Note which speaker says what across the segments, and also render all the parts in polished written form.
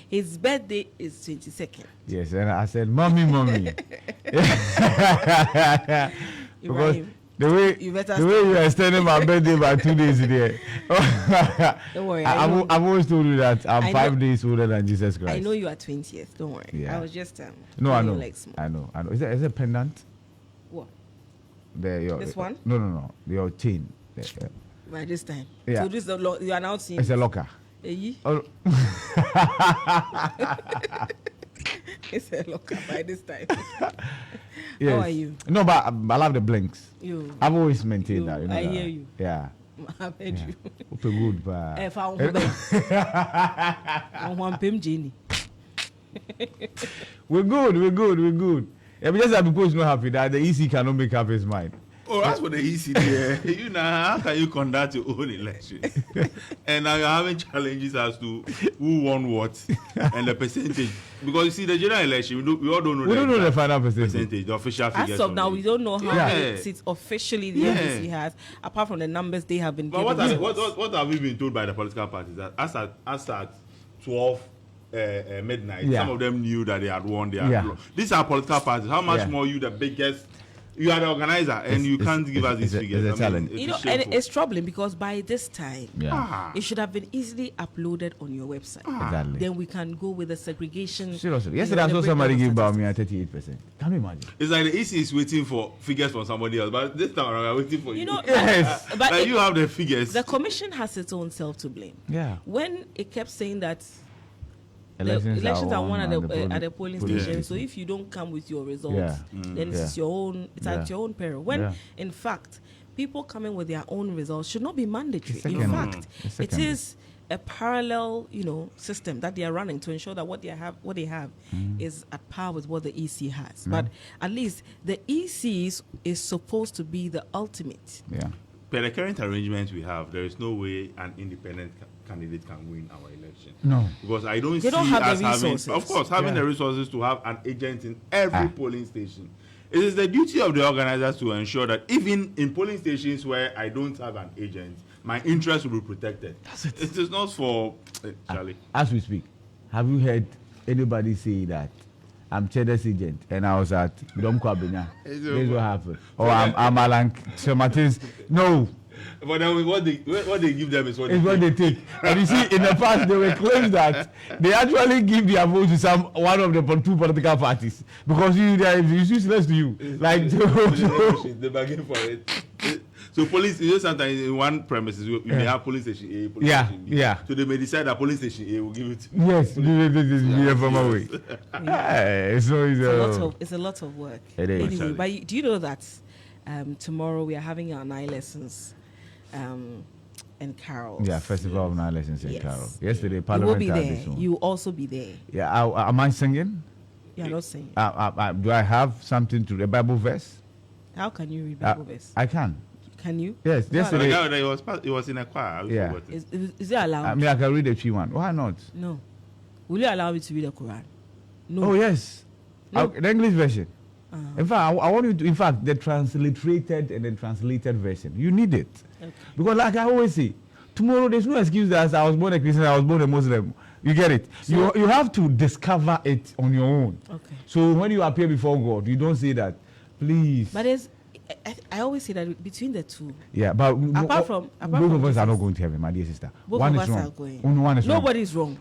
Speaker 1: his birthday is 22nd.
Speaker 2: Yes, and I said, "Mommy, mommy," because
Speaker 1: Ibrahim,
Speaker 2: the way
Speaker 1: you better
Speaker 2: you are extending my birthday by 2 days there.
Speaker 1: Don't worry.
Speaker 2: I've always told you that I'm 5 days older than Jesus Christ.
Speaker 1: I know you are 20th. Don't worry.
Speaker 2: Yeah.
Speaker 1: I was just
Speaker 2: no, I know.
Speaker 1: like
Speaker 2: I know. Is it a pendant?
Speaker 1: What?
Speaker 2: This
Speaker 1: one?
Speaker 2: No. Your chain.
Speaker 1: By this time.
Speaker 2: Yeah.
Speaker 1: So this you are now seeing.
Speaker 2: It's a locker. Oh.
Speaker 1: It's a locker by this time.
Speaker 2: Yes.
Speaker 1: How are you?
Speaker 2: No, but I love the blinks. I've always maintained that.
Speaker 1: I hear you.
Speaker 2: Yeah.
Speaker 1: I've heard you.
Speaker 2: Good, but
Speaker 1: If I want Pim Jenny.
Speaker 2: We're good. Yeah, but just that because not happy that the EC cannot make up his mind.
Speaker 3: Oh, that's what the EC there. You know, how can you conduct your own elections? And now you're having challenges as to who won what and the percentage. Because you see, the general election, we all don't know.
Speaker 2: We don't know the final percentage.
Speaker 3: The official figures.
Speaker 1: As of now, we don't know how many seats officially the NDC has, apart from the numbers they have been given.
Speaker 3: But what have we been told by the political parties? That as at 12 midnight, some of them knew that they had won. These are political parties. How much more you, the biggest? You are the organizer, and you can't give us these figures.
Speaker 2: It's a challenge.
Speaker 1: And it's troubling because by this time, it should have been easily uploaded on your website.
Speaker 2: Exactly.
Speaker 1: Then we can go with the segregation.
Speaker 2: Seriously. Yesterday, I saw somebody give about me at 38%. Can you imagine?
Speaker 3: It's like the EC is waiting for figures from somebody else, but this time around, we're waiting for you.
Speaker 2: Yes.
Speaker 1: But
Speaker 3: like you have the figures.
Speaker 1: The commission has its own self to blame.
Speaker 2: Yeah.
Speaker 1: When it kept saying that
Speaker 2: elections
Speaker 1: are won at the polling station.
Speaker 2: Yeah.
Speaker 1: So if you don't come with your results, then it's your own. It's at your own peril. When in fact, people coming with their own results should not be mandatory. In fact, it is a parallel, system that they are running to ensure that what they have is at par with what the EC has. But at least the EC is supposed to be the ultimate.
Speaker 2: Yeah.
Speaker 3: Per the current arrangement we have, there is no way an independent candidate can win our election.
Speaker 2: No.
Speaker 3: Because I don't
Speaker 1: they
Speaker 3: see
Speaker 1: don't have
Speaker 3: us
Speaker 1: the resources.
Speaker 3: having the resources to have an agent in every polling station. It is the duty of the organizers to ensure that even in polling stations where I don't have an agent, my interests will be protected.
Speaker 2: That's it.
Speaker 3: It is not for Charlie.
Speaker 2: As we speak, have you heard anybody say that I'm Cheddar's agent and I was at Dom Kwabena? This is what happened. Or I'm Alan Martins. No.
Speaker 3: But then what they give them is what
Speaker 2: they take. And you see, in the past, they were claimed that they actually give their vote to one of the two political parties because it's useless to you. Like
Speaker 3: they bargain for it. So police, sometimes in one premises you may have police station A, police station B.
Speaker 2: Yeah.
Speaker 3: So they may decide that police station A will give it to
Speaker 2: yes, from away.
Speaker 1: It's a lot of work.
Speaker 2: It is.
Speaker 1: Anyway, but do you know that tomorrow we are having our night lessons and carols?
Speaker 2: Yeah, Festival of Night Lessons in Carol. Yesterday, Parliament.
Speaker 1: You will be there. You will also be there.
Speaker 2: Yeah, am I singing?
Speaker 1: You are not singing.
Speaker 2: Do I have something to the Bible verse?
Speaker 1: How can you read Bible verse?
Speaker 2: I can.
Speaker 1: Can you?
Speaker 2: Yes, yesterday.
Speaker 3: It was in a choir.
Speaker 2: Yeah.
Speaker 1: Is it allowed?
Speaker 2: I mean, I can read the tree one. Why not?
Speaker 1: No. Will you allow me to read the Quran? No.
Speaker 2: Oh, yes.
Speaker 1: No.
Speaker 2: The English version. In fact, I want you to, the transliterated and the translated version. You need it. Okay. Because like I always say, tomorrow there's no excuse that I was born a Christian, I was born a Muslim. You get it? So, you have to discover it on your own.
Speaker 1: Okay.
Speaker 2: So when you appear before God, you don't say that, please.
Speaker 1: But I always say that between the two.
Speaker 2: Yeah, but
Speaker 1: apart from
Speaker 2: both of us are not going to heaven, my dear sister.
Speaker 1: Both
Speaker 2: one
Speaker 1: of
Speaker 2: is
Speaker 1: us
Speaker 2: wrong.
Speaker 1: are going.
Speaker 2: Only one is
Speaker 1: Nobody's wrong.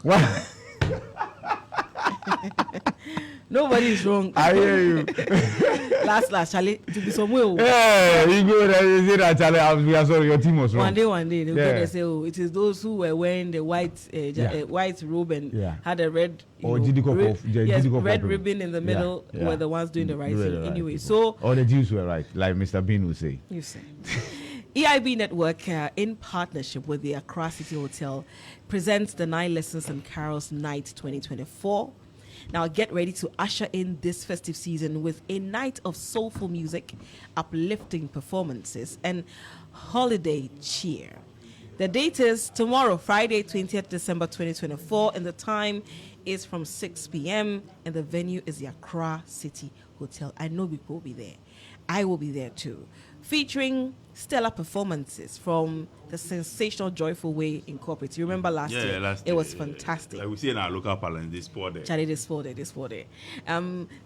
Speaker 1: Nobody is wrong.
Speaker 2: I hear you.
Speaker 1: last, Charlie, to be somewhere.
Speaker 2: Hey, you go there, you say that, Charlie, we are sorry, your team was wrong.
Speaker 1: One day, they're going to say, it is those who were wearing the white robe and had a red, red ribbon in the middle were the ones doing the right thing. Anyway, so.
Speaker 2: All the Jews were right, like Mr. Bean would say.
Speaker 1: You say. EIB Network, in partnership with the Accra City Hotel, presents the Nine Lessons and Carols Night 2024. Now get ready to usher in this festive season with a night of soulful music, uplifting performances, and holiday cheer. The date is tomorrow, Friday, 20th December 2024, and the time is from 6 p.m. and the venue is the Accra City Hotel. I know people will be there. I will be there too. Featuring stellar performances from the sensational, joyful way in corporate. You remember last year? It was fantastic.
Speaker 3: Like we see in our local parliament, this sport there.
Speaker 1: Charlie, this sport there.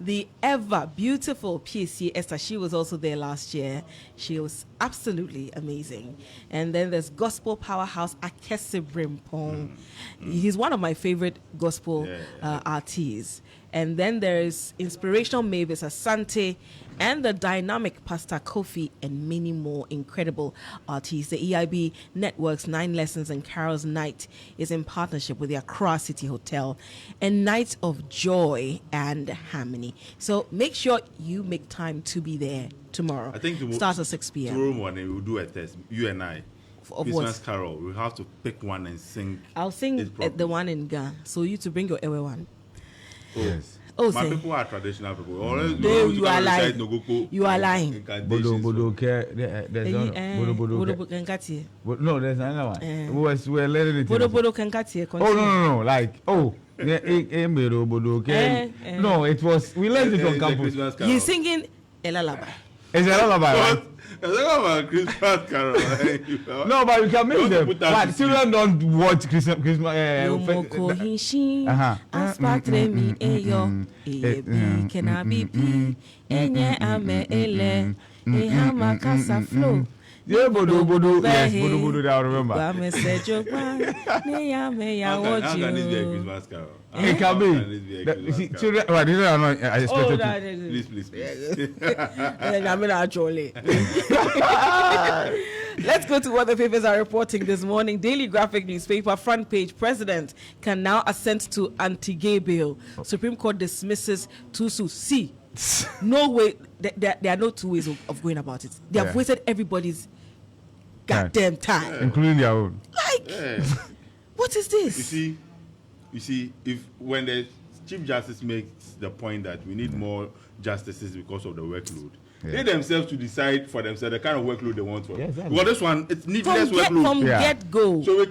Speaker 1: The ever beautiful PSC Esther, she was also there last year. She was absolutely amazing. And then there's gospel powerhouse Akese Brimpong. He's one of my favorite gospel artists. And then there's inspirational Mavis Asante and the dynamic Pastor Kofi and many more incredible artists. The EIB Network's 9 Lessons and Carols Night is in partnership with the Accra City Hotel and Night of Joy and Harmony. So make sure you make time to be there tomorrow.
Speaker 3: I think
Speaker 1: starts at 6 p.m.
Speaker 3: Tomorrow morning we'll do a test, you and I.
Speaker 1: Of
Speaker 3: Christmas
Speaker 1: what?
Speaker 3: Carol. We have to pick one and sing.
Speaker 1: I'll sing the one in Ghana. So you to bring your Ewe one.
Speaker 3: Yes.
Speaker 1: Oh,
Speaker 3: my
Speaker 1: say.
Speaker 3: people are traditional people.
Speaker 1: You are lying. You are lying.
Speaker 2: Bodo there's no, there's another one. We're letting it.
Speaker 1: Bodo Kankati.
Speaker 2: No. Like, no, it was, we learned it on campus.
Speaker 1: He's singing Elalaba.
Speaker 2: It's a lullaby.
Speaker 3: About Christmas Carol.
Speaker 2: No, but you can make them. But children don't watch Christmas.
Speaker 1: Yomoko Hishi, Aspatre mi eyo, Ebi Kenabi, Enye Ame Ele, Ehama Casa Flow.
Speaker 2: Yeah, Bodo, yes, Bodo, I remember.
Speaker 3: How can this be a Christmas Carol?
Speaker 2: It can be. Children, right, these are not expected.
Speaker 3: Please.
Speaker 1: I mean, actually. Let's go to what the papers are reporting this morning. Daily Graphic newspaper front page: President can now assent to anti-gay bill. Supreme Court dismisses two suits. See, no way. There are no two ways of going about it. They have wasted everybody's goddamn time,
Speaker 2: including their own.
Speaker 1: Like, what is this?
Speaker 3: You see, if when the Chief Justice makes the point that we need more justices because of the workload, they themselves to decide for themselves the kind of workload they want for. Exactly. Because this one, it's needless workload.
Speaker 1: From get go.
Speaker 3: So we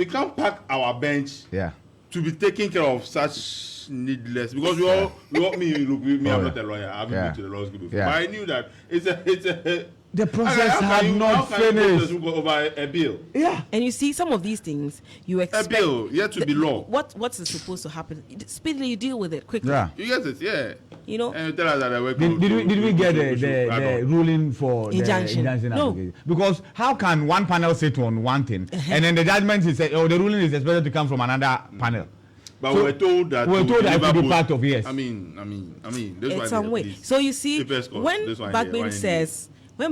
Speaker 3: can't pack our bench to be taking care of such needless, because we all me, I'm not a lawyer. I haven't been to the law school before. But I knew that it's a
Speaker 2: the process had not finished
Speaker 3: over a bill.
Speaker 1: Yeah, and you see some of these things you expect
Speaker 3: a bill yet to be law.
Speaker 1: What's supposed to happen? Speedily, you deal with it quickly.
Speaker 2: Yeah,
Speaker 3: you get it. Yeah,
Speaker 1: you know.
Speaker 3: And you tell us that
Speaker 2: did we get the ruling for
Speaker 1: injunction?
Speaker 2: The injunction
Speaker 1: No,
Speaker 2: because how can one panel sit on one thing and then the judgment is the ruling is expected to come from another panel?
Speaker 3: But we're told that
Speaker 2: it will be part of
Speaker 3: I mean, this
Speaker 1: it's some way. So you see, when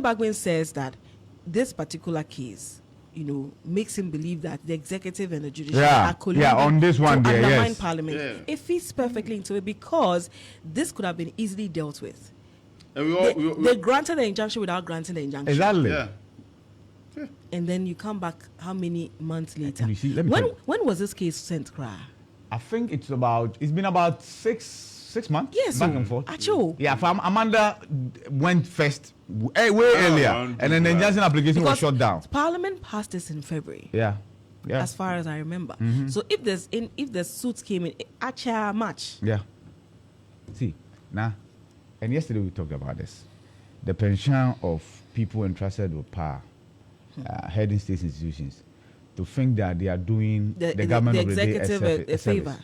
Speaker 1: Bagwin says that this particular case, you know, makes him believe that the executive and the judiciary are colluding
Speaker 2: on this one
Speaker 1: to
Speaker 2: there,
Speaker 1: undermine Parliament. It fits perfectly into it because this could have been easily dealt with. And they granted the injunction without granting the injunction.
Speaker 2: Exactly.
Speaker 3: Yeah.
Speaker 1: And then you come back how many months later?
Speaker 2: And you see,
Speaker 1: when was this case sent, Kra?
Speaker 2: I think it's been about six months.
Speaker 1: Yes,
Speaker 2: back and forth.
Speaker 1: Achoo.
Speaker 2: Yeah, Amanda went first way earlier, and then the injunction application was shut down.
Speaker 1: Parliament passed this in February.
Speaker 2: Yeah.
Speaker 1: As far as I remember. So if the suits came in, acha match.
Speaker 2: Yeah. See, now, and yesterday we talked about this, the pension of people entrusted with power, heading state institutions, to think that they are doing the government of the
Speaker 1: executive a favor.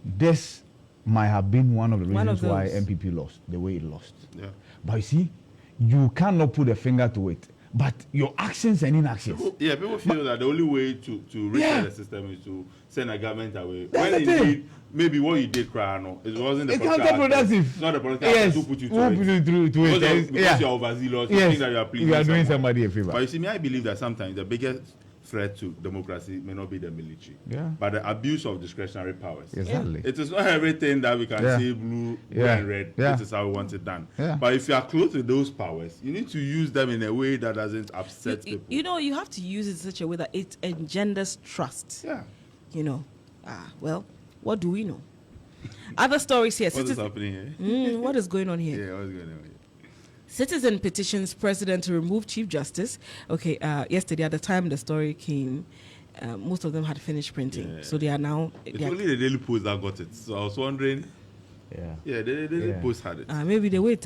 Speaker 2: This might have been one of the reasons why MPP lost the way it lost.
Speaker 3: Yeah.
Speaker 2: But you see, you cannot put a finger to it. But your actions and inactions.
Speaker 3: People feel that the only way to reset the system is to send a government away.
Speaker 2: That's
Speaker 3: when indeed, maybe what you did, Krano, it wasn't the political
Speaker 2: counterproductive.
Speaker 3: It's not the political aspect who put you to it. Because you're overzealous, you think that you are pleasing
Speaker 2: doing somebody a favor.
Speaker 3: But you see, I believe that sometimes the biggest threat to democracy may not be the military, but the abuse of discretionary powers.
Speaker 2: Exactly.
Speaker 3: It is not everything that we can say blue and red. This is how we want it done. But if you are close to those powers, you need to use them in a way that doesn't upset people.
Speaker 1: You know, you have to use it in such a way that it engenders trust.
Speaker 3: Yeah.
Speaker 1: You know, well, what do we know? Other stories here.
Speaker 3: What is happening here?
Speaker 1: What is going on here?
Speaker 3: Yeah, what's going on here?
Speaker 1: Citizen petitions president to remove Chief Justice. Okay, yesterday at the time the story came, most of them had finished printing. So they are now...
Speaker 3: It's only the Daily Post that got it. So I was wondering... Yeah, the Daily Post had it.
Speaker 1: Maybe they wait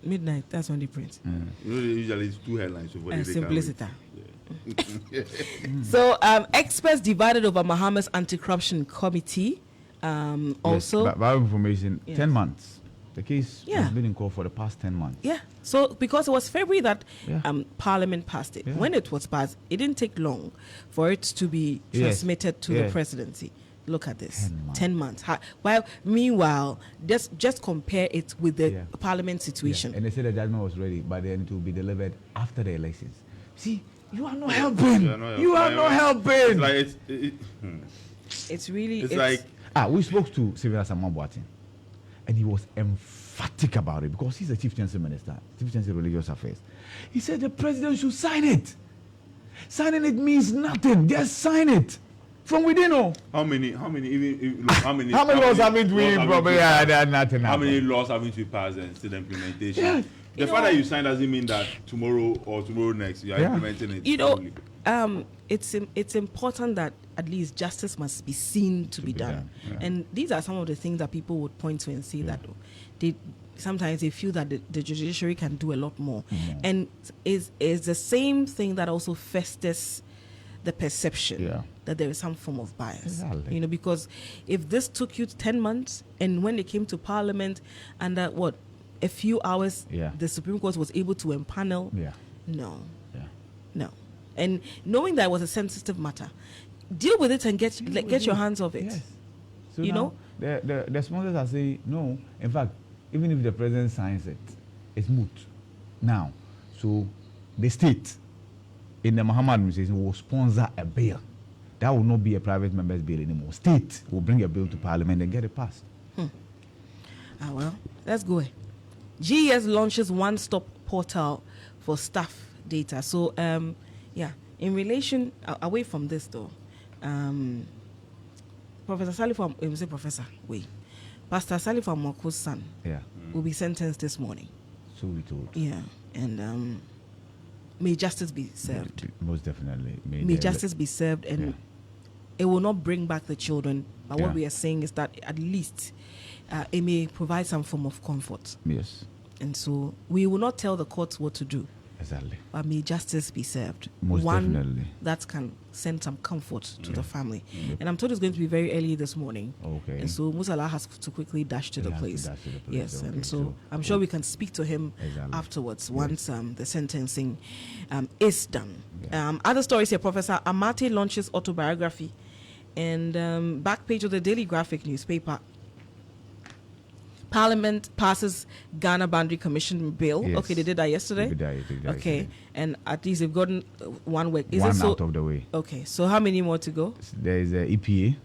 Speaker 1: midnight. That's when they print.
Speaker 3: You know, usually it's 2 headlines.
Speaker 1: Simplicity. So experts divided over Mahama's anti-corruption committee. Also,
Speaker 2: by information,
Speaker 1: Yes.
Speaker 2: 10 months. The case
Speaker 1: Yeah.
Speaker 2: has been in court for the past 10 months.
Speaker 1: yeah. So because it was February that
Speaker 2: Yeah.
Speaker 1: Parliament passed it.
Speaker 2: Yeah.
Speaker 1: When it was passed, it didn't take long for it to be
Speaker 2: Yes.
Speaker 1: transmitted to the
Speaker 2: Yes.
Speaker 1: presidency. Look at this,
Speaker 2: 10 months.
Speaker 1: 10 months. While meanwhile, just compare it with the
Speaker 2: Yeah.
Speaker 1: Parliament situation.
Speaker 2: And they said the judgment was ready, but then it will be delivered after the elections. See, you are not helping. You are not helping.
Speaker 3: It's like
Speaker 1: It's really
Speaker 3: it's like
Speaker 2: We spoke to Sylvia Samambuatin, and he was emphatic about it because he's the Chief Chancellor Minister, Chief Chancellor of Religious Affairs. He said the president should sign it. Signing it means nothing. Just sign it from within.
Speaker 3: how many look, how many
Speaker 2: Laws haven't we probably nothing?
Speaker 3: how many laws haven't we passed and still implementation?
Speaker 2: Yeah.
Speaker 3: The fact that you sign doesn't mean that tomorrow or tomorrow next you are implementing it.
Speaker 1: You know,
Speaker 3: fully.
Speaker 1: it's important that at least justice must be seen to be done.
Speaker 3: Yeah.
Speaker 1: And these are some of the things that people would point to and say that sometimes they feel that the judiciary can do a lot more. And is the same thing that also festers the perception that there is some form of bias.
Speaker 2: Exactly.
Speaker 1: You know, because if this took you 10 months and when it came to Parliament and a few hours the Supreme Court was able to empanel, no. And knowing that it was a sensitive matter, deal with it and get your hands off it.
Speaker 2: Yes. So
Speaker 1: you know,
Speaker 2: the sponsors are saying no. In fact, even if the president signs it, it's moot now. So the state in the Mahama administration will sponsor a bill. That will not be a private member's bill anymore. State will bring a bill to Parliament and get it passed.
Speaker 1: Well, let's go. GES launches one-stop portal for staff data. So, in relation, away from this though, Professor Salifam, Pastor Salifam Moko's son will be sentenced this morning.
Speaker 2: So we told.
Speaker 1: Yeah, and may justice be served.
Speaker 2: Most definitely.
Speaker 1: May justice be served, and it will not bring back the children. But what we are saying is that at least it may provide some form of comfort.
Speaker 2: Yes.
Speaker 1: And so we will not tell the courts what to do.
Speaker 2: Exactly.
Speaker 1: But may justice be served.
Speaker 2: Most
Speaker 1: One
Speaker 2: definitely.
Speaker 1: that can send some comfort to the family. And I'm told it's going to be very early this morning.
Speaker 2: Okay.
Speaker 1: And so Musala has to quickly dash to the place. Yes,
Speaker 2: okay.
Speaker 1: and so I'm sure we can speak to him afterwards once the sentencing is done. Other stories here, Professor Amate launches autobiography. And back page of the Daily Graphic newspaper. Parliament passes Ghana Boundary Commission bill.
Speaker 2: Yes.
Speaker 1: Okay, they did that yesterday.
Speaker 2: They did that
Speaker 1: Okay,
Speaker 2: yesterday.
Speaker 1: and at least they've gotten one week. Is
Speaker 2: One
Speaker 1: it so?
Speaker 2: out of the way.
Speaker 1: Okay, so how many more to go?
Speaker 2: There is a EPA.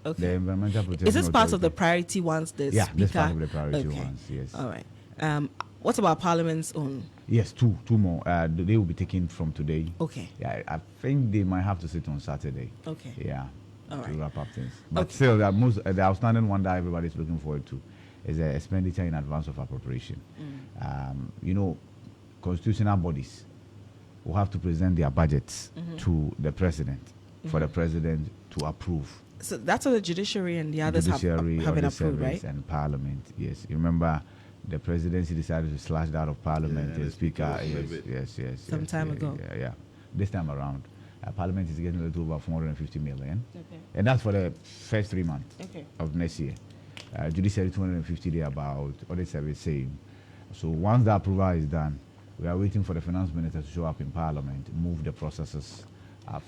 Speaker 1: Okay.
Speaker 2: The Environmental Protection
Speaker 1: Is this part of the
Speaker 2: Authority.
Speaker 1: priority ones? The
Speaker 2: Yeah,
Speaker 1: speaker?
Speaker 2: this part of the priority
Speaker 1: Okay.
Speaker 2: ones. Yes.
Speaker 1: All right. What about Parliament's own?
Speaker 2: Yes, two more. They will be taken from today.
Speaker 1: Okay.
Speaker 2: Yeah, I think they might have to sit on Saturday.
Speaker 1: Okay.
Speaker 2: Yeah.
Speaker 1: All
Speaker 2: to
Speaker 1: right.
Speaker 2: wrap up things. But
Speaker 1: Okay.
Speaker 2: still, the outstanding one that everybody's looking forward to is the expenditure in advance of appropriation. Constitutional bodies will have to present their budgets to the president for the president to approve.
Speaker 1: So that's what the judiciary and the others
Speaker 2: Judiciary,
Speaker 1: have been
Speaker 2: Audit
Speaker 1: approved,
Speaker 2: Service,
Speaker 1: right?
Speaker 2: and Parliament. Yes, you remember the presidency decided to slash that of Parliament.
Speaker 3: Yeah,
Speaker 2: The
Speaker 3: the
Speaker 2: speaker,
Speaker 3: speaker was
Speaker 2: yes.
Speaker 1: Some time ago.
Speaker 2: Yeah. This time around, Parliament is getting a little over 450 million,
Speaker 1: Okay.
Speaker 2: and that's for the first 3 months
Speaker 1: Okay.
Speaker 2: of next year. Judiciary 250 there about Audit Service same. So once the approval is done, we are waiting for the finance minister to show up in Parliament, move the processes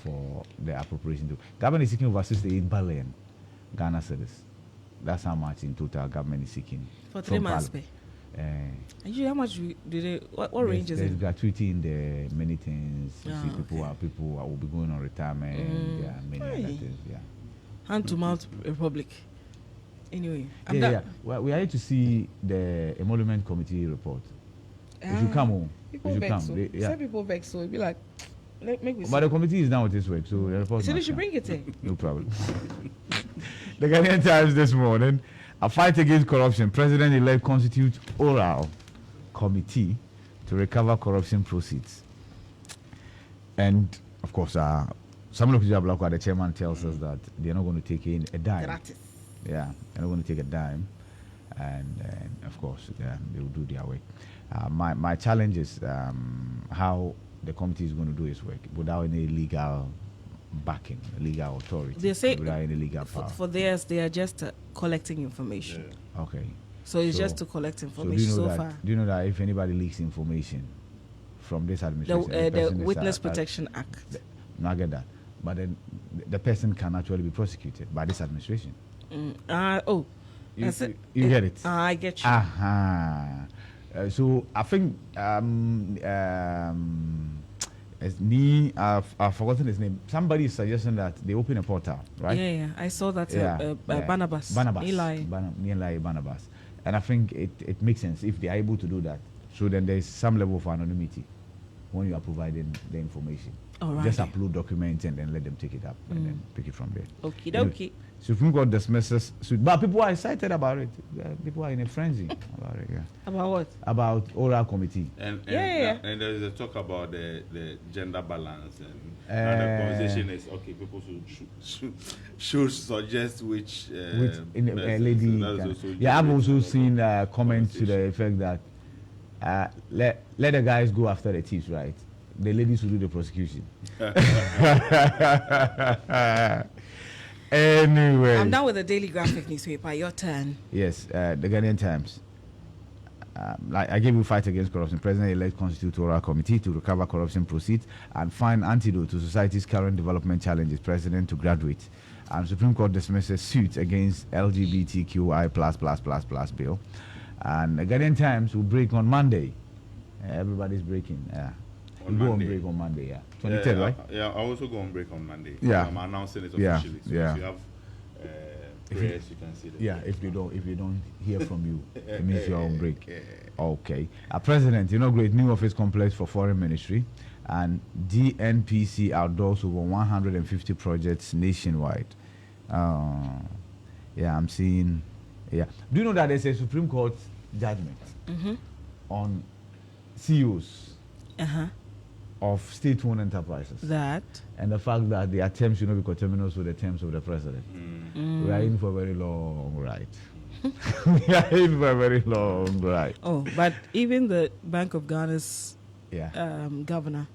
Speaker 2: for the appropriation. Government is seeking over 68 billion Ghana cedis. That's how much in total government is seeking.
Speaker 1: For 3 months pay. Usually, how much do they? What range is
Speaker 2: there's
Speaker 1: it?
Speaker 2: gratuity in the many things. You see,
Speaker 1: okay.
Speaker 2: people will be going on retirement. There are many other things. Yeah.
Speaker 1: Hand to mouth Republic. Anyway,
Speaker 2: Well, we are here to see the emolument committee report. You should come home.
Speaker 1: People
Speaker 2: You should
Speaker 1: vex.
Speaker 2: come.
Speaker 1: So. Some people vex, so it'd be like, make me.
Speaker 2: But the committee is done with this work, so the report.
Speaker 1: So they
Speaker 2: must
Speaker 1: should
Speaker 2: come.
Speaker 1: bring it in.
Speaker 2: No problem. The Ghanaian Times this morning: a fight against corruption. President-elect constitutes oral committee to recover corruption proceeds. And of course, Samuel Okudza-Ablakwa, the chairman, tells us that they're not going to take in a dime.
Speaker 1: Gratis.
Speaker 2: Yeah, they're not going to take a dime, and of course, they will do their work. My challenge is how the committee is going to do its work without any legal backing, legal authority.
Speaker 1: They say
Speaker 2: without any legal power.
Speaker 1: For theirs, they are just collecting information.
Speaker 3: Yeah.
Speaker 2: Okay.
Speaker 1: So it's just to collect information
Speaker 2: do you know
Speaker 1: so
Speaker 2: that,
Speaker 1: far.
Speaker 2: Do you know that if anybody leaks information from this administration,
Speaker 1: The Witness Protection Act.
Speaker 2: No, I get that. But then the person can actually be prosecuted by this administration.
Speaker 1: You
Speaker 2: get it?
Speaker 1: I get you.
Speaker 2: So I think I've forgotten his name. Somebody is suggesting that they open a portal, right?
Speaker 1: Yeah. I saw that. Barnabas. Eli
Speaker 2: Barnabas. And I think it makes sense if they are able to do that. So then there is some level of anonymity when you are providing the information.
Speaker 1: All right.
Speaker 2: Just upload documents and then let them take it up and then pick it from there.
Speaker 1: Okie dokie.
Speaker 2: Supreme Court dismisses suit, but people are excited about it. People are in a frenzy about it. Yeah.
Speaker 1: About what?
Speaker 2: About oral committee.
Speaker 3: And there is a talk about the gender balance and the conversation is okay. People should suggest which
Speaker 2: lady. I've also seen comments to the effect that let the guys go after the thieves, right? The ladies will do the prosecution. Anyway,
Speaker 1: I'm done with the Daily Graphic newspaper. Your turn.
Speaker 2: Yes, the Ghanaian Times. Like I gave you fight against corruption. President-elect constitute oral committee to recover corruption proceeds and find antidote to society's current development challenges. President to graduate. And Supreme Court dismisses suit against LGBTQI+++ bill. And the Ghanaian Times will break on Monday. Everybody's breaking. Yeah. You go on break on Monday, yeah. 23rd, right?
Speaker 3: Yeah, I also go on break on Monday.
Speaker 2: Yeah.
Speaker 3: I'm announcing it officially. So
Speaker 2: yeah.
Speaker 3: if you have prayers, you can see that.
Speaker 2: Yeah, if they don't hear from you, it means you're on break. Okay. President inaugurate new office complex for Foreign Ministry, and DNPC outdoors over 150 projects nationwide. I'm seeing. Yeah. Do you know that there's a Supreme Court judgment on CEOs? Of state-owned enterprises.
Speaker 1: That.
Speaker 2: And the fact that the terms should not be coterminous with the terms of the president. We are in for a very long ride. We are in for a very long ride.
Speaker 1: Oh, but even the Bank of Ghana's governor,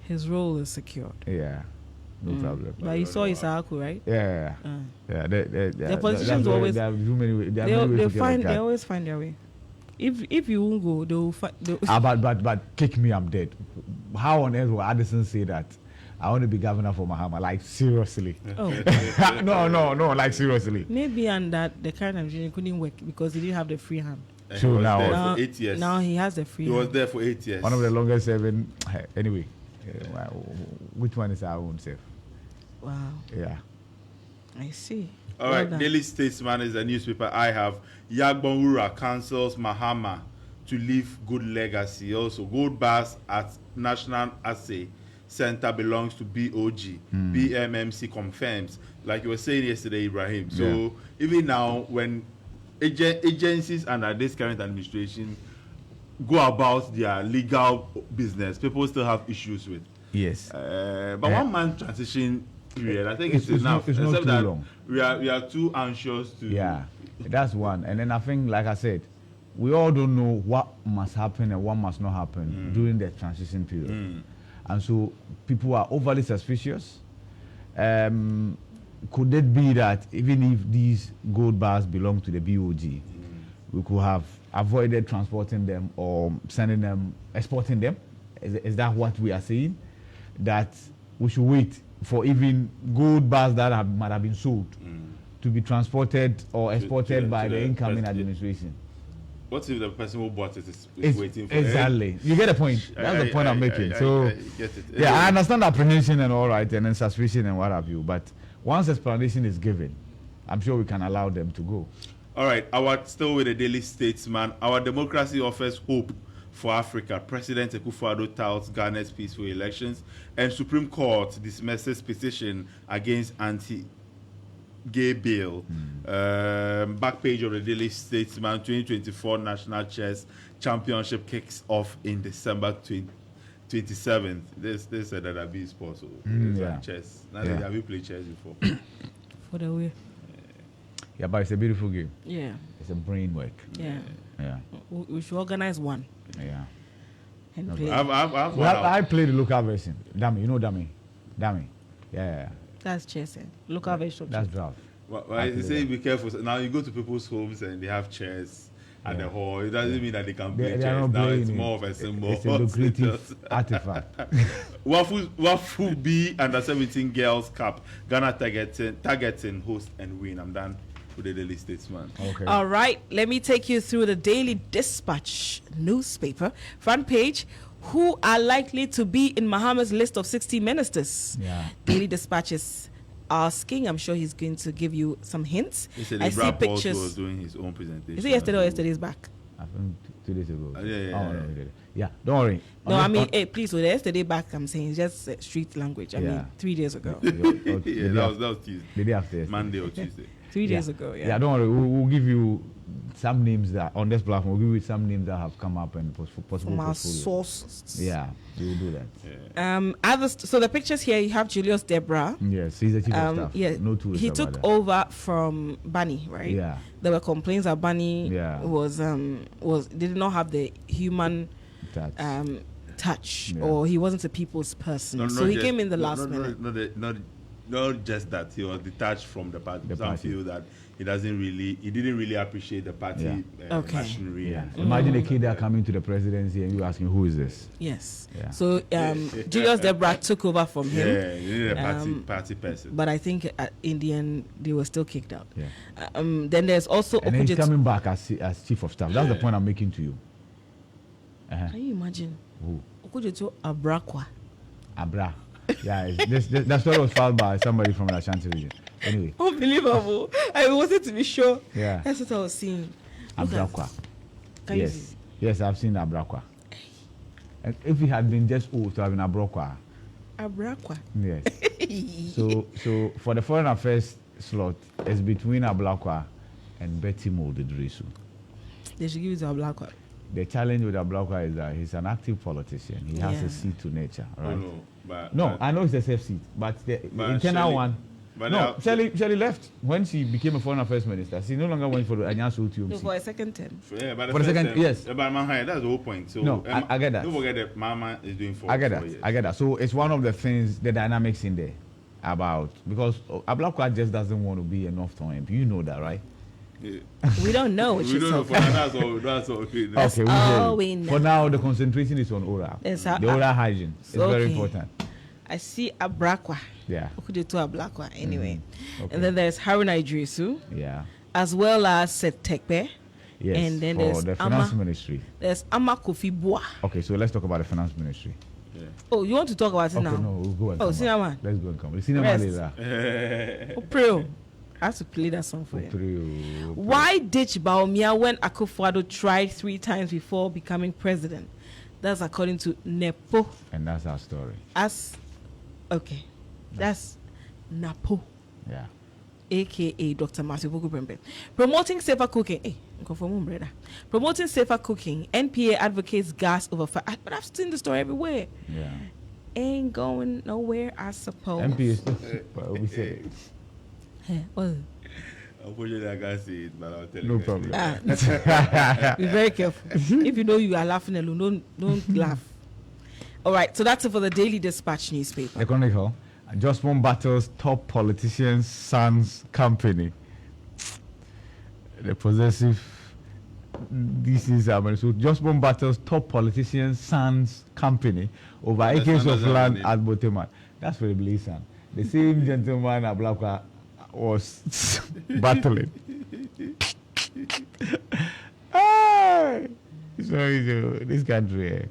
Speaker 1: his role is secured.
Speaker 2: Yeah, no problem.
Speaker 1: But you saw Isaaku, right?
Speaker 2: Yeah.
Speaker 1: The politicians always. They always find their way. If you won't go, they'll
Speaker 2: but kick me, I'm dead. How on earth will Addison say that? I want to be governor for Mahama? Like seriously?
Speaker 1: Oh.
Speaker 2: no, like seriously.
Speaker 1: Maybe and that the kind of engineer couldn't work because he didn't have the free hand.
Speaker 2: So
Speaker 3: now for 8 years.
Speaker 1: Now he has the free hand.
Speaker 3: He was there for 8 years.
Speaker 2: One of the longest serving. Anyway, which one is our own self?
Speaker 1: Wow.
Speaker 2: Yeah.
Speaker 1: I see.
Speaker 3: All right, Daily Statesman is the newspaper I have. Yagbonwura counsels Mahama to leave good legacy. Also, gold bars at National Assay Center belongs to BOG. BMMC confirms, like you were saying yesterday, Ibrahim. So even now, when agencies under this current administration go about their legal business, people still have issues with.
Speaker 2: Yes.
Speaker 3: But 1 month transition period, I think it's enough.
Speaker 2: It's not too long.
Speaker 3: We are too anxious to.
Speaker 2: Yeah, that's one. And then I think, like I said, we all don't know what must happen and what must not happen during the transition period. And so people are overly suspicious. Could it be that even if these gold bars belong to the BOG, we could have avoided transporting them or sending them, exporting them? Is that what we are saying? That we should wait for even gold bars that might have been sold to be transported or exported by the incoming administration?
Speaker 3: What if the person who bought it is waiting for it?
Speaker 2: Exactly. You get the point. That's the point I'm making. I
Speaker 3: get it.
Speaker 2: Yeah, I understand apprehension and all right, and then suspicion and what have you. But once explanation is given, I'm sure we can allow them to go.
Speaker 3: All right. Still with the Daily Statesman, our democracy offers hope for Africa. President Akufo-Addo touts Ghana's peaceful elections, and Supreme Court dismisses petition against anti-gay bill. Back page of the Daily Statesman, 2024 National Chess Championship kicks off in December 27th. This said that I'll be sports. Like chess. Have you played chess before?
Speaker 1: For the way.
Speaker 2: Yeah, but it's a beautiful game.
Speaker 1: Yeah.
Speaker 2: It's a brain work.
Speaker 1: Yeah.
Speaker 2: Yeah.
Speaker 1: We should organize one.
Speaker 2: Yeah.
Speaker 1: and play.
Speaker 2: I play the local version. Dummy, you know Dummy? Dummy. Yeah.
Speaker 1: That's chess. Local version.
Speaker 2: That's draft.
Speaker 3: Well, you say be careful. Now you go to people's homes and they have chairs at the hall. It doesn't mean that they can play chess. Now it's more of a symbol.
Speaker 2: It's a lucrative artifact.
Speaker 3: Wafu B under 17 Girls Cup. Ghana targeting host and win. I'm done with the Daily Statesman.
Speaker 2: Okay.
Speaker 1: All right, let me take you through the Daily Dispatch newspaper front page. Who are likely to be in Mahama's list of 60 ministers?
Speaker 2: Yeah.
Speaker 1: Daily Dispatch is asking. I'm sure he's going to give you some hints.
Speaker 3: He said
Speaker 1: I see pictures.
Speaker 3: was doing his own presentation.
Speaker 1: Is it yesterday or yesterday's back?
Speaker 2: I think 2 days ago.
Speaker 3: Yeah.
Speaker 2: Don't worry.
Speaker 1: No, I mean, hey, please, so the yesterday back, I'm saying, it's just street language. I mean, 3 days ago.
Speaker 3: That was Tuesday.
Speaker 2: The day after.
Speaker 3: Monday or Tuesday.
Speaker 1: 3 days ago, yeah.
Speaker 2: Yeah, don't worry. We'll give you some names that on this platform. We'll give you some names that have come up and possible
Speaker 1: From our
Speaker 2: portfolios.
Speaker 1: sources.
Speaker 2: Yeah, we'll do that.
Speaker 3: Yeah.
Speaker 1: So the pictures here, you have Julius Debra.
Speaker 2: Yes, he's the chief of staff.
Speaker 1: Yeah,
Speaker 2: No tourists
Speaker 1: he
Speaker 2: about
Speaker 1: took
Speaker 2: that.
Speaker 1: over from Bunny, right?
Speaker 2: Yeah.
Speaker 1: There were complaints that Bunny
Speaker 2: Yeah.
Speaker 1: was did not have the human
Speaker 2: That.
Speaker 1: touch,
Speaker 2: Yeah.
Speaker 1: or he wasn't a people's person. So he came in the last minute.
Speaker 3: Not just that he was detached from the party.
Speaker 2: The
Speaker 3: Some
Speaker 2: party.
Speaker 3: feel that he didn't really appreciate the party
Speaker 1: Okay.
Speaker 3: machinery.
Speaker 2: Yeah.
Speaker 3: And
Speaker 2: Imagine a kid that coming to the presidency and you asking who is this?
Speaker 1: Yes.
Speaker 2: Yeah.
Speaker 1: So Julius Debra took over from him.
Speaker 3: Yeah, you need a party person.
Speaker 1: But I think in the end they were still kicked out.
Speaker 2: Yeah.
Speaker 1: Then there's also
Speaker 2: And then he's
Speaker 1: Okudzeto.
Speaker 2: coming back as chief of staff. That's the point I'm making to you.
Speaker 1: Can you imagine?
Speaker 2: Who?
Speaker 1: Okudzeto Abrakwa.
Speaker 2: Abra. Yeah, that story was filed by somebody from the Ashanti region. Anyway.
Speaker 1: Unbelievable. I wanted to be sure.
Speaker 2: Yeah.
Speaker 1: That's what I was seeing. Look at-
Speaker 2: Abrakwa.
Speaker 1: Can you see?
Speaker 2: Yes, I've seen Abrakwa. And if he had been just old to have been Abrakwa.
Speaker 1: Abrakwa.
Speaker 2: Yes. so for the foreign affairs slot, it's between Ablakwa and Betty Moldedrisu.
Speaker 1: They should give it to Ablakwa.
Speaker 2: The challenge with Ablakwa is that he's an active politician. He has
Speaker 1: Yeah.
Speaker 2: a seat to nature, right?
Speaker 3: Oh, no.
Speaker 2: No, I know it's a safe seat, but the internal
Speaker 3: Shirley-
Speaker 2: one.
Speaker 3: but
Speaker 2: No,
Speaker 3: now-
Speaker 2: Shirley left when she became a foreign affairs minister. She no longer went for the Anyansu
Speaker 1: No,
Speaker 2: TMC.
Speaker 1: for a second term.
Speaker 3: Yeah, but
Speaker 2: For the second- yes.
Speaker 3: But that's the whole point. So
Speaker 2: No, I get that.
Speaker 3: Don't forget that Mama is doing 4
Speaker 2: I get
Speaker 3: years.
Speaker 2: that. So it's one of the things, the dynamics in there about, because Ablakwa just doesn't want to be a North-Town MP. You know that, right?
Speaker 3: Yeah.
Speaker 1: We don't know what
Speaker 3: We
Speaker 1: she's
Speaker 3: don't know.
Speaker 1: talking about.
Speaker 3: That's all. Okay.
Speaker 2: Okay, we
Speaker 1: all
Speaker 2: hear you.
Speaker 1: we know.
Speaker 2: For now, the concentration is on oral.
Speaker 1: Yes,
Speaker 2: The oral hygiene is very
Speaker 1: okay.
Speaker 2: important.
Speaker 1: I see Abrakwa.
Speaker 2: Yeah.
Speaker 1: Okudzeto Ablakwa. Anyway.
Speaker 2: Okay.
Speaker 1: And then there's Haruna Idrisu,
Speaker 2: Yeah.
Speaker 1: as well as Seth Tekpe.
Speaker 2: Yes.
Speaker 1: And then
Speaker 2: for
Speaker 1: there's
Speaker 2: the finance
Speaker 1: Ama.
Speaker 2: ministry.
Speaker 1: There's Ama Kofi Boa.
Speaker 2: Okay, so let's talk about the finance ministry.
Speaker 1: Oh, you want to talk about it
Speaker 2: Okay,
Speaker 1: now?
Speaker 2: no, we'll go and
Speaker 1: Oh,
Speaker 2: come
Speaker 1: senior
Speaker 2: back.
Speaker 1: man.
Speaker 2: Let's go and come. The senior
Speaker 1: Rest.
Speaker 2: man later.
Speaker 1: Oh, pray. Oh. I have to play that song for you.
Speaker 2: Three.
Speaker 1: Why ditch Baumia when Akufo-Addo tried 3 times before becoming president? That's according to Nepo.
Speaker 2: And that's our story.
Speaker 1: That's Napo,
Speaker 2: Yeah.
Speaker 1: aka Dr. Matthew Boku Brembe. Promoting safer cooking. Hey, promoting safer cooking. NPA advocates gas over fire. But I've seen the story everywhere.
Speaker 2: Yeah.
Speaker 1: Ain't going nowhere, I suppose.
Speaker 2: MP is but we say
Speaker 1: Hey, what?
Speaker 3: Unfortunately, I can't see it, but I'll tell you.
Speaker 2: no
Speaker 3: guys
Speaker 2: problem.
Speaker 3: later.
Speaker 1: Be very careful. If you know you are laughing alone, don't laugh. All right, so that's it for the Daily Dispatch newspaper.
Speaker 2: The Chronicle. Jospon battles top politician's son's company. The possessive. This is so Jospon battles top politician's son's company over acres of land at Boteman. That's very blatant. The same gentleman Ablakwa was battling. So this country.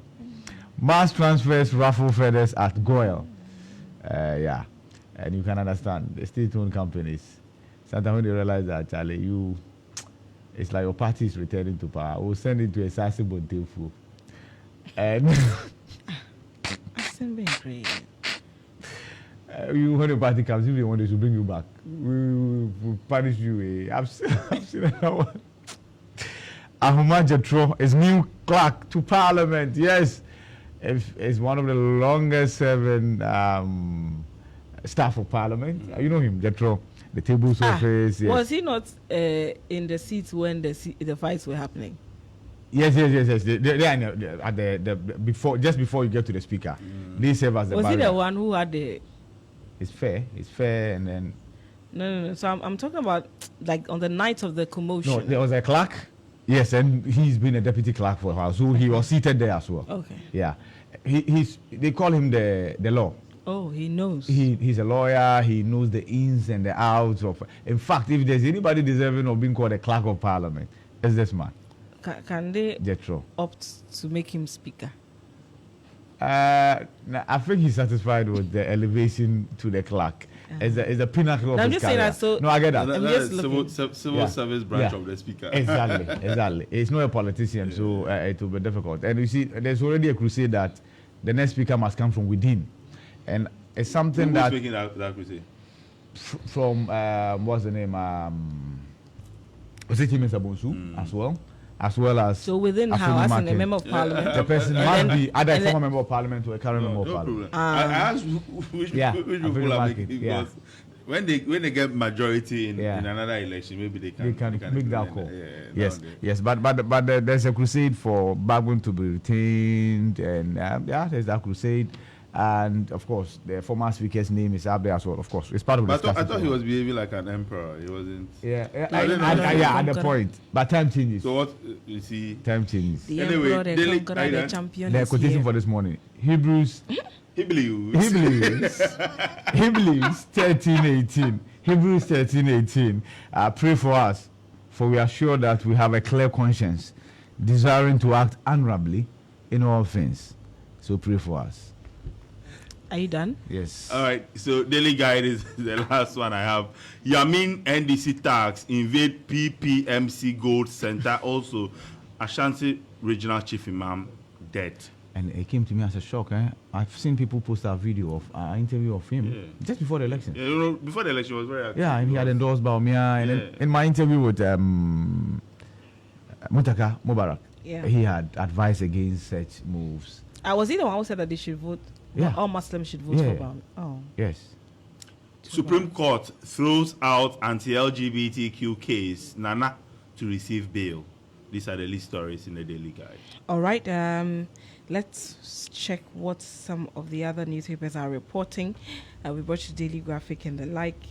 Speaker 2: Mass transfers raffle feathers at Goyle. Yeah, and you can understand the state-owned companies. Sometimes when they realize that, Charlie, it's like your party is returning to power. We'll send it to a sassy Bontefu. And when the party comes, if they want, they should bring you back. We'll punish you. I've seen another one. Ahuma Jetro is new clerk to Parliament. Yes. Is one of the longest serving staff of Parliament. You know him, Jetro, the tables office. Yes.
Speaker 1: Was he not in the seats when the fights were happening?
Speaker 2: Yes. They are at the before, just before you get to the speaker. They serve as the
Speaker 1: Was
Speaker 2: barrier.
Speaker 1: he the one who had the?
Speaker 2: It's fair, and then.
Speaker 1: No. So I'm talking about like on the night of the commotion.
Speaker 2: No, there was a clerk. Yes, and he's been a deputy clerk for a while, so he was seated there as well.
Speaker 1: Okay.
Speaker 2: Yeah, they call him the law.
Speaker 1: Oh, he knows.
Speaker 2: He's a lawyer. He knows the ins and the outs of. In fact, if there's anybody deserving of being called a clerk of parliament, it's this man.
Speaker 1: Can they
Speaker 2: Jethro.
Speaker 1: opt to make him speaker?
Speaker 2: I think he's satisfied with the elevation to the clerk. It's the pinnacle of
Speaker 1: I'm
Speaker 2: his
Speaker 1: just saying
Speaker 2: career.
Speaker 1: that so.
Speaker 2: No, I get that.
Speaker 1: I'm
Speaker 3: That
Speaker 1: just
Speaker 3: is
Speaker 1: looking.
Speaker 3: civil service branch of the speaker.
Speaker 2: Exactly. It's not a politician, so it will be difficult. And you see, there's already a crusade that the next speaker must come from within, and it's something
Speaker 3: Who's
Speaker 2: that
Speaker 3: making that crusade?
Speaker 2: from what's the name? Was it Mr. Bonsu as well as.
Speaker 1: So within
Speaker 2: Afeni
Speaker 1: how, as in a
Speaker 2: Martin.
Speaker 1: member of parliament.
Speaker 2: The person must be either a former member of parliament or a current member of
Speaker 3: No
Speaker 2: parliament.
Speaker 3: problem. I asked which people are making because when they get majority in another election, maybe they can
Speaker 2: make that call.
Speaker 3: Yes.
Speaker 2: Yes, but there's a crusade for Bagwin to be retained, and there's that crusade, and of course the former speaker's name is up there as well. Of course, it's part of the.
Speaker 3: But I thought he was behaving like an emperor. He wasn't.
Speaker 2: At the point, but time changes.
Speaker 3: So what you see?
Speaker 2: Time changes.
Speaker 1: The
Speaker 3: Anyway,
Speaker 1: emperor, the
Speaker 3: Daily-
Speaker 1: conqueror, the champion.
Speaker 2: The
Speaker 1: is
Speaker 2: quotation
Speaker 1: here.
Speaker 2: for this morning: Hebrews
Speaker 3: He believes.
Speaker 2: Hebrews 13:18. Hebrews 13:18. Pray for us, for we are sure that we have a clear conscience, desiring to act honorably in all things. So pray for us.
Speaker 1: Are you done?
Speaker 2: Yes.
Speaker 3: All right, so Daily Guide is the last one I have. Yamin NDC tax invade PPMC Gold Center. Also, Ashanti Regional Chief Imam dead.
Speaker 2: And it came to me as a shock. I've seen people post a video of an interview of him just before the election.
Speaker 3: Yeah, before the election, he was very active.
Speaker 2: Yeah, and he had endorsed Baumia. And then in my interview with Muntaka Mubarak, he had advised against such moves.
Speaker 1: Was he the one who said that they should vote?
Speaker 2: Yeah.
Speaker 1: All Muslims should vote for Brown. Oh.
Speaker 2: Yes.
Speaker 3: Supreme Court throws out anti-LGBTQ case. Nana to receive bail. These are the lead stories in the Daily Guide.
Speaker 1: All right. Let's check what some of the other newspapers are reporting. We brought you Daily Graphic and the like.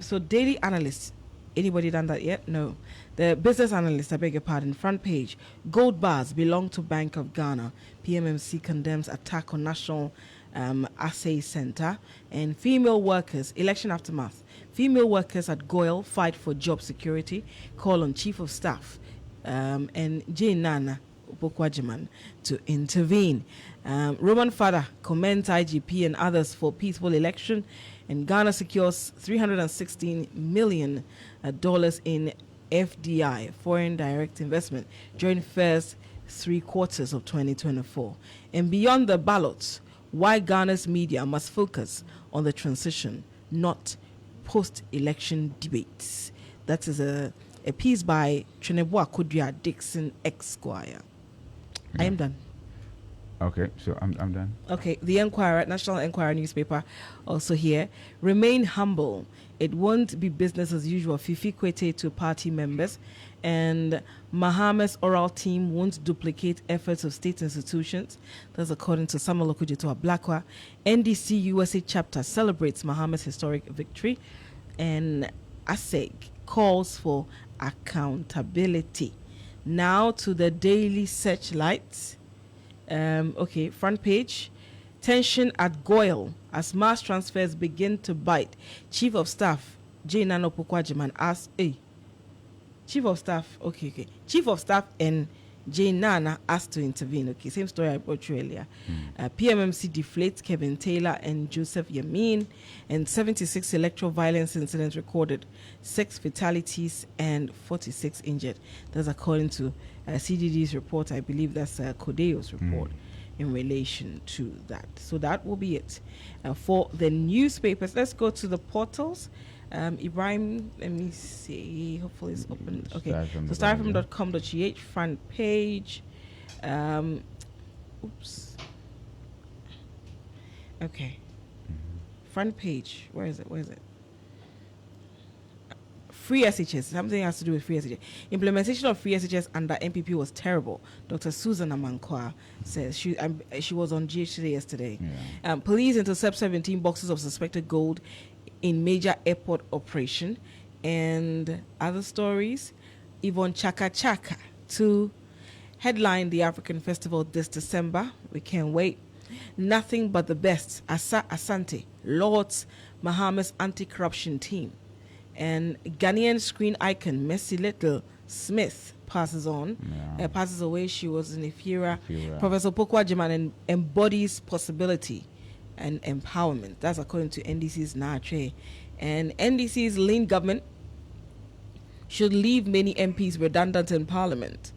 Speaker 1: So Daily Analyst. Anybody done that yet? No. The Business Analyst, I beg your pardon, front page. Gold bars belong to Bank of Ghana. PMMC condemns attack on National Assay Center. And female workers, election aftermath. Female workers at GOIL fight for job security. Call on Chief of Staff and Jane Nana Upokwajiman to intervene. Roman Father commends IGP and others for peaceful election. And Ghana secures $316 million in FDI, foreign direct investment, during first 3 quarters of 2024. And beyond the ballots, why Ghana's media must focus on the transition, not post-election debates. That is a piece by Trineboa Kudria Dixon Esquire. I am done.
Speaker 2: Okay, so I'm done.
Speaker 1: Okay, the Enquirer, National Enquirer newspaper, also here. Remain humble. It won't be business as usual. Fifi Kwete to party members. And Mahama's oral team won't duplicate efforts of state institutions. That's according to Samuel Okudjeto Ablakwa. NDC USA chapter celebrates Mahama's historic victory. And ASEG calls for accountability. Now to the Daily Searchlight. Okay, front page. Tension at GOIL as mass transfers begin to bite. Chief of Staff J. Nano Pokwajiman asked, Chief of Staff, okay. Chief of Staff and J. Nana asked to intervene. Okay, same story I brought you earlier. PMMC deflates Kevin Taylor and Joseph Yamin, and 76 electoral violence incidents recorded, 6 fatalities and 46 injured. That's according to CDD's report. I believe that's Kodeo's report in relation to that. So that will be it for the newspapers. Let's go to the portals. Ibrahim, let me see. Hopefully it's open. Okay. So starfm.com.gh front page. Oops. Okay. Front page. Where is it? free SHS, something has to do with free SHS. Implementation of free SHS under MPP was terrible. Dr. Susan Amankwa says she was on GH yesterday.
Speaker 2: Yeah.
Speaker 1: Police intercept 17 boxes of suspected gold in major airport operation. And other stories, Yvonne Chaka Chaka to headline the African Festival this December. We can't wait. Nothing but the best. Asante, Lord's Bahamas anti-corruption team. And Ghanaian screen icon Mercy Little Smith passes on.
Speaker 2: Yeah.
Speaker 1: Passes away. She was in Ifira. Professor Pokwa Jiman embodies possibility and empowerment. That's according to NDC's Nache. And NDC's lean government should leave many MPs redundant in Parliament.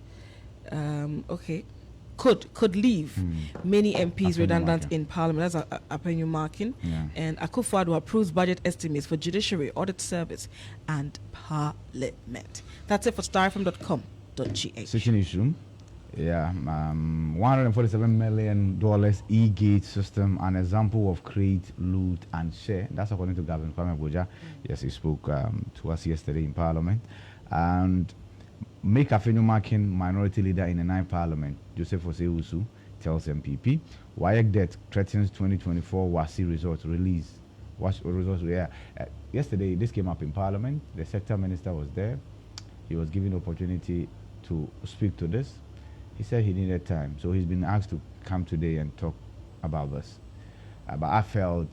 Speaker 1: Could leave many MPs redundant in Parliament. That's opinion marking.
Speaker 2: Yeah.
Speaker 1: And Akufo-Addo approves budget estimates for Judiciary, Audit Service, and Parliament. That's it for starfm.com.gh.
Speaker 2: Switching issue. Yeah, $147 million e-gate system, an example of create, loot, and share. That's according to Gavin Kwame Boja. Yes, he spoke to us yesterday in Parliament. And Make Afenyo Makin, minority leader in the 9th Parliament, Joseph Osei-Usu, tells MPP. WAEC debt threatens 2024 WASI results release. Yesterday, this came up in Parliament. The sector minister was there. He was given opportunity to speak to this. He said he needed time, so he's been asked to come today and talk about this. But I felt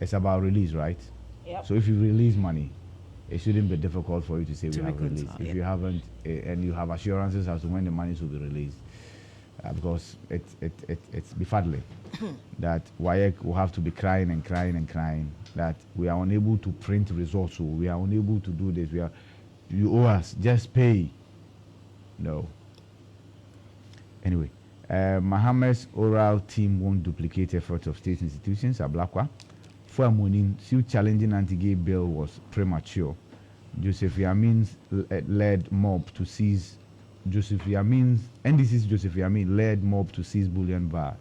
Speaker 2: it's about release, right?
Speaker 1: Yep.
Speaker 2: So if you release money, it shouldn't be difficult for you to say we have
Speaker 1: reconcile,
Speaker 2: released. If you haven't, and you have assurances as to when the money will be released, because it's befuddling that WAEC will have to be crying and crying and crying that we are unable to print results, so we are unable to do this. You owe us, just pay. No. Anyway, Mohammed's oral team won't duplicate efforts of state institutions. Ablakwa. For Munin, still challenging anti-gay bill was premature. Joseph Yamin's led mob to seize. NDC's Joseph Yamin led mob to seize bullion bars.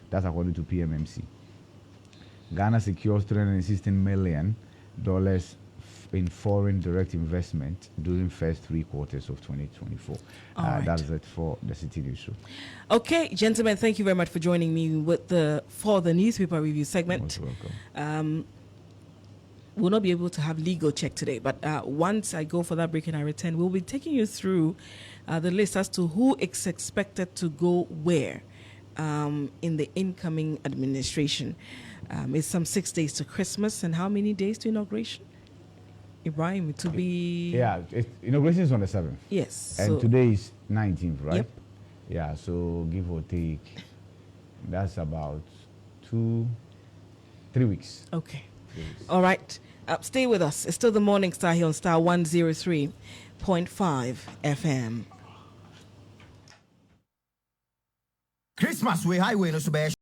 Speaker 2: That's according to PMMC. Ghana secures $316 million in foreign direct investment during first 3 quarters of 2024.
Speaker 1: Right.
Speaker 2: That's it for the City News Show.
Speaker 1: Okay, gentlemen, thank you very much for joining me for the newspaper review segment.
Speaker 2: Most welcome.
Speaker 1: We'll not be able to have legal check today, but once I go for that break and I return, we'll be taking you through the list as to who is expected to go where in the incoming administration. It's some 6 days to Christmas, and how many days to inauguration? Ibrahim, to be...
Speaker 2: Yeah, inauguration is on the 7th.
Speaker 1: Yes.
Speaker 2: And today is 19th, right?
Speaker 1: Yep.
Speaker 2: Yeah, so give or take, that's about 3 weeks.
Speaker 1: Okay.
Speaker 2: 3 weeks.
Speaker 1: All right. Stay with us. It's still the Morning Star here on Star 103.5 FM.
Speaker 4: Christmas we highway no so